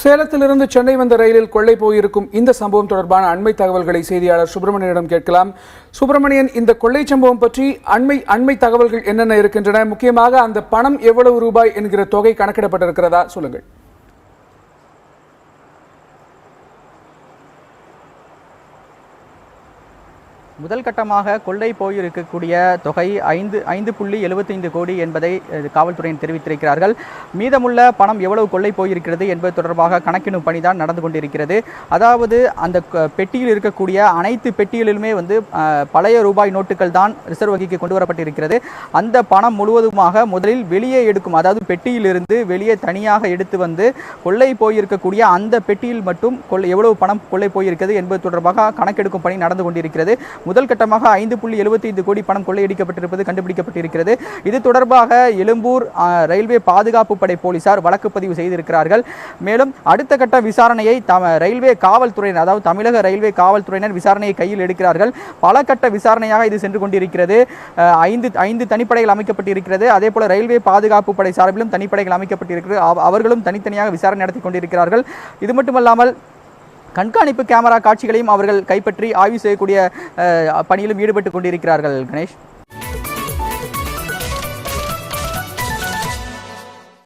சேலத்திலிருந்து சென்னை வந்த ரயிலில் கொள்ளை போயிருக்கும் இந்த சம்பவம் தொடர்பான அண்மை தகவல்களை செய்தியாளர் சுப்பிரமணியனிடம் கேட்கலாம். சுப்பிரமணியன், இந்த கொள்ளை சம்பவம் பற்றி அண்மை தகவல்கள் என்னென்ன இருக்கின்றன? முக்கியமாக அந்த பணம் எவ்வளவு ரூபாய் என்கிற தொகை கணக்கிடப்பட்டிருக்கிறதா? சொல்லுங்கள். முதல் கட்டமாக கொள்ளை போயிருக்கக்கூடிய தொகை 5.75 கோடி என்பதை காவல்துறையினர் தெரிவித்திருக்கிறார்கள். மீதமுள்ள பணம் எவ்வளவு கொள்ளை போயிருக்கிறது என்பது தொடர்பாக கணக்கிடும் பணிதான் நடந்து கொண்டிருக்கிறது. அதாவது அந்த பெட்டியில் இருக்கக்கூடிய அனைத்து பெட்டிகளிலுமே பழைய ரூபாய் நோட்டுகள் தான் ரிசர்வ் வங்கிக்கு கொண்டு வரப்பட்டிருக்கிறது. அந்த பணம் முழுவதுமாக முதலில் வெளியே எடுக்கும், அதாவது பெட்டியிலிருந்து வெளியே தனியாக எடுத்து வந்து கொள்ளை போயிருக்கக்கூடிய அந்த பெட்டியில் மட்டும் எவ்வளவு பணம் கொள்ளை போயிருக்கிறது என்பது தொடர்பாக கணக்கெடுக்கும் பணி நடந்து கொண்டிருக்கிறது. முதல் கட்டமாக 5.75 கோடி பணம் கொள்ளையடிக்கப்பட்டிருப்பது கண்டுபிடிக்கப்பட்டிருக்கிறது. இது தொடர்பாக எழும்பூர் ரயில்வே பாதுகாப்பு படை போலீசார் வழக்கு பதிவு செய்திருக்கிறார்கள். மேலும் அடுத்த கட்ட விசாரணையை ரயில்வே காவல்துறையினர், அதாவது தமிழக ரயில்வே காவல்துறையினர் விசாரணையை கையில் எடுக்கிறார்கள். பல கட்ட விசாரணையாக இது சென்று கொண்டிருக்கிறது. 5 தனிப்படைகள் அமைக்கப்பட்டிருக்கிறது. அதே போல ரயில்வே பாதுகாப்பு படை சார்பிலும் தனிப்படைகள் அமைக்கப்பட்டிருக்கிறது. அவர்களும் தனித்தனியாக விசாரணை நடத்தி கொண்டிருக்கிறார்கள். இது மட்டுமல்லாமல் கண்காணிப்பு கேமரா காட்சிகளையும் அவர்கள் கைப்பற்றி ஆய்வு செய்யக்கூடிய பணியிலும் ஈடுபட்டு கொண்டிருக்கிறார்கள். கணேஷ்.